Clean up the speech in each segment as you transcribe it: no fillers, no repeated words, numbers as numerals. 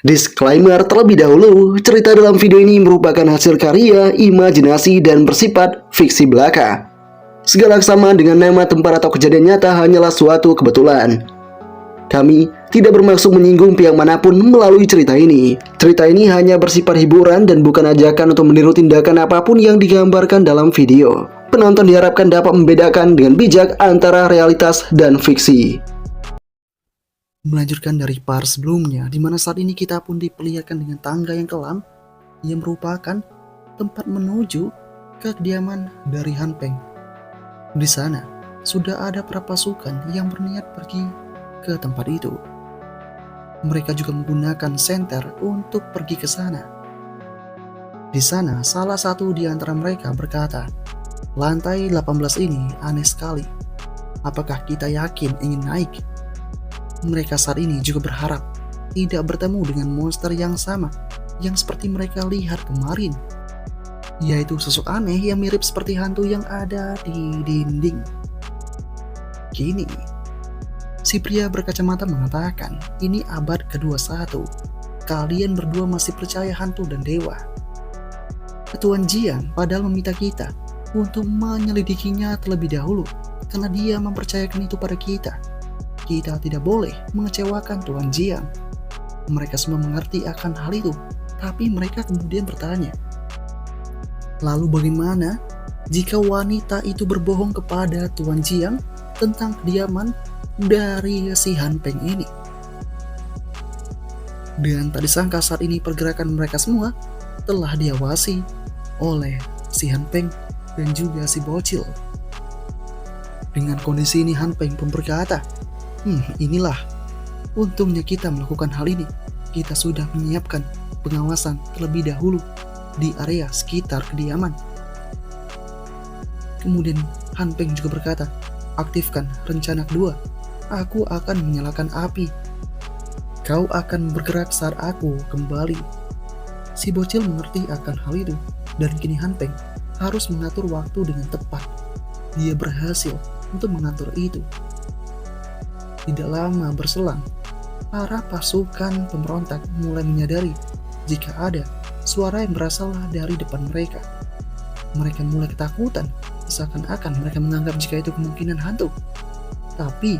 Disclaimer terlebih dahulu, cerita dalam video ini merupakan hasil karya, imajinasi, dan bersifat fiksi belaka. Segala kesamaan dengan nama tempat atau kejadian nyata hanyalah suatu kebetulan. Kami tidak bermaksud menyinggung pihak manapun melalui cerita ini. Cerita ini hanya bersifat hiburan dan bukan ajakan untuk meniru tindakan apapun yang digambarkan dalam video. Penonton diharapkan dapat membedakan dengan bijak antara realitas dan fiksi. Melanjutkan dari part sebelumnya, di mana saat ini kita pun diperlihatkan dengan tangga yang kelam yang merupakan tempat menuju ke kediaman dari Han Peng. Di sana sudah ada para pasukan yang berniat pergi ke tempat itu. Mereka juga menggunakan senter untuk pergi ke sana. Di sana salah satu di antara mereka berkata, "Lantai 18 ini aneh sekali. Apakah kita yakin ingin naik?" Mereka saat ini juga berharap tidak bertemu dengan monster yang sama yang seperti mereka lihat kemarin, yaitu sosok aneh yang mirip seperti hantu yang ada di dinding. Kini, si pria berkacamata mengatakan, "Ini abad ke-21. Kalian berdua masih percaya hantu dan dewa. Tuan Jiang padahal meminta kita untuk menyelidikinya terlebih dahulu karena dia mempercayakan itu pada kita. Kita tidak boleh mengecewakan Tuan Jiang." Mereka semua mengerti akan hal itu, tapi mereka kemudian bertanya, "Lalu bagaimana jika wanita itu berbohong kepada Tuan Jiang tentang kediaman dari si Han Peng ini?" Dan tak disangka saat ini pergerakan mereka semua telah diawasi oleh si Han Peng dan juga si bocil. Dengan kondisi ini Han Peng pun berkata, "Inilah untungnya kita melakukan hal ini. Kita sudah menyiapkan pengawasan terlebih dahulu di area sekitar kediaman." Kemudian Han Peng juga berkata, "Aktifkan rencana kedua. Aku akan menyalakan api. Kau akan bergerak saat aku kembali." Si bocil mengerti akan hal itu, dan kini Han Peng harus mengatur waktu dengan tepat. Dia berhasil untuk mengatur itu. Tidak lama berselang, para pasukan pemberontak mulai menyadari jika ada suara yang berasal dari depan mereka. Mereka mulai ketakutan, seakan-akan mereka menganggap jika itu kemungkinan hantu. Tapi,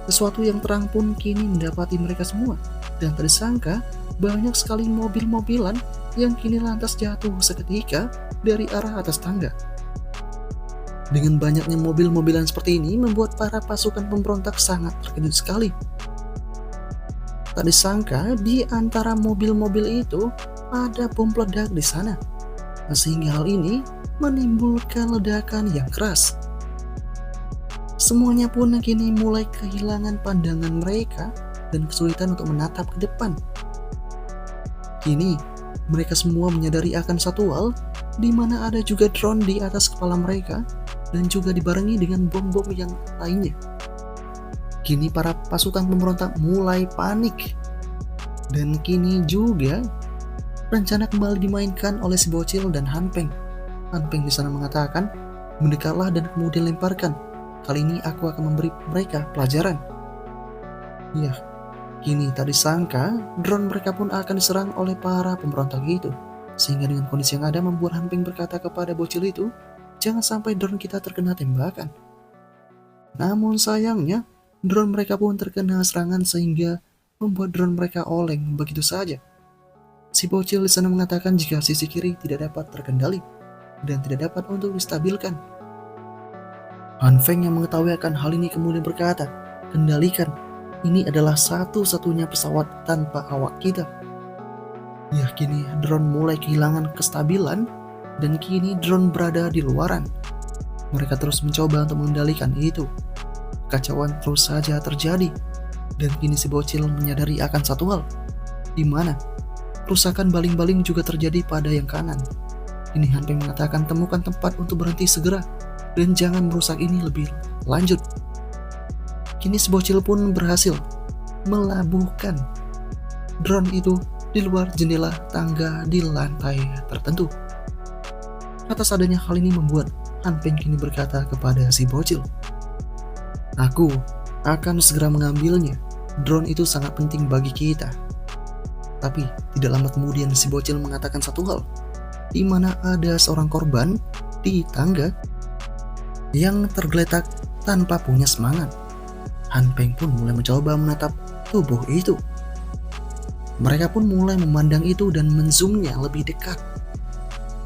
sesuatu yang terang pun kini mendapati mereka semua, dan tak disangka banyak sekali mobil-mobilan yang kini lantas jatuh seketika dari arah atas tangga. Dengan banyaknya mobil-mobilan seperti ini membuat para pasukan pemberontak sangat terkejut sekali. Tak disangka di antara mobil-mobil itu ada bom peledak di sana, sehingga hal ini menimbulkan ledakan yang keras. Semuanya pun kini mulai kehilangan pandangan mereka dan kesulitan untuk menatap ke depan. Kini mereka semua menyadari akan satu hal, di mana ada juga drone di atas kepala mereka dan juga dibarengi dengan bom-bom yang lainnya. Kini para pasukan pemberontak mulai panik, dan kini juga rencana kembali dimainkan oleh si bocil dan Han Peng. Han Peng di sana mengatakan, "Mendekatlah dan kemudian lemparkan. Kali ini aku akan memberi mereka pelajaran." Ya, kini tak disangka drone mereka pun akan diserang oleh para pemberontak itu. Sehingga dengan kondisi yang ada membuat Han Peng berkata kepada bocil itu, "Jangan sampai drone kita terkena tembakan." Namun sayangnya, drone mereka pun terkena serangan sehingga membuat drone mereka oleng begitu saja. Si bocil di sana mengatakan jika sisi kiri tidak dapat terkendali dan tidak dapat untuk distabilkan. Han Peng yang mengetahui akan hal ini kemudian berkata, "Kendalikan, ini adalah satu-satunya pesawat tanpa awak kita." Ya, kini drone mulai kehilangan kestabilan dan kini drone berada di luaran. Mereka terus mencoba untuk mengendalikan itu. Kekacauan terus saja terjadi, dan kini si bocil menyadari akan satu hal, di mana kerusakan baling-baling juga terjadi pada yang kanan. Ini Han Peng mengatakan, "Temukan tempat untuk berhenti segera dan jangan merusak ini lebih lanjut." Kini si bocil pun berhasil melabuhkan drone itu di luar jendela tangga di lantai tertentu. Atas adanya hal ini membuat Han Peng kini berkata kepada si bocil, "Aku akan segera mengambilnya. Drone itu sangat penting bagi kita." Tapi tidak lama kemudian si bocil mengatakan satu hal, di mana ada seorang korban di tangga yang tergeletak tanpa punya semangat. Han Peng pun mulai mencoba menatap tubuh itu. Mereka pun mulai memandang itu dan menzoomnya lebih dekat.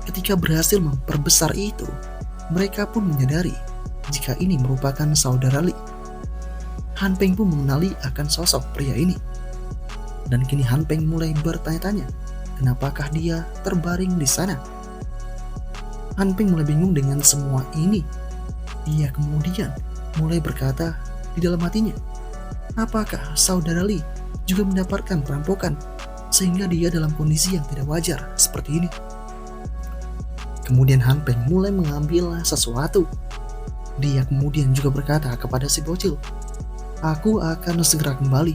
Ketika berhasil memperbesar itu, mereka pun menyadari jika ini merupakan saudara Li. Han Peng pun mengenali akan sosok pria ini. Dan kini Han Peng mulai bertanya-tanya, kenapakah dia terbaring di sana? Han Peng mulai bingung dengan semua ini. Dia kemudian mulai berkata di dalam hatinya, apakah saudara Li juga mendapatkan perampokan sehingga dia dalam kondisi yang tidak wajar seperti ini? Kemudian Han Peng mulai mengambil sesuatu. Dia kemudian juga berkata kepada si bocil, aku akan segera kembali.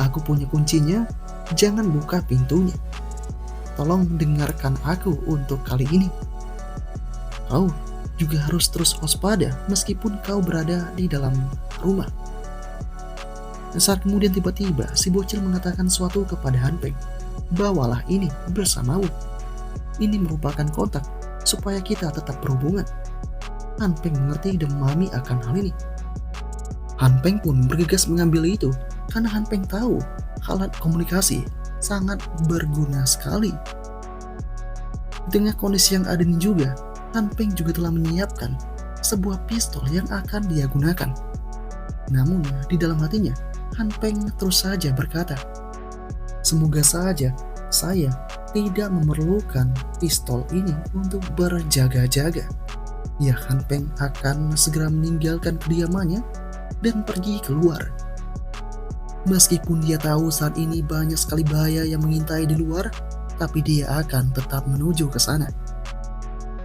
Aku punya kuncinya, jangan buka pintunya. Tolong dengarkan aku untuk kali ini. Kau juga harus terus waspada meskipun kau berada di dalam rumah. Saat kemudian tiba-tiba si bocil mengatakan sesuatu kepada Han Peng, bawalah ini bersamamu. Ini merupakan kontak supaya kita tetap berhubungan. Han Peng mengerti dan memahami akan hal ini. Han Peng pun bergegas mengambil itu karena Han Peng tahu alat komunikasi sangat berguna sekali. Di tengah kondisi yang ada ini juga, Han Peng juga telah menyiapkan sebuah pistol yang akan dia gunakan. Namun di dalam hatinya, Han Peng terus saja berkata, semoga saja saya tidak memerlukan pistol ini untuk berjaga-jaga. Ya, Han Peng akan segera meninggalkan kediamannya dan pergi keluar. Meskipun dia tahu saat ini banyak sekali bahaya yang mengintai di luar, tapi dia akan tetap menuju ke sana.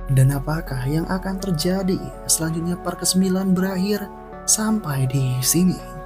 Dan apakah yang akan terjadi selanjutnya? Part ke-9 berakhir sampai di sini.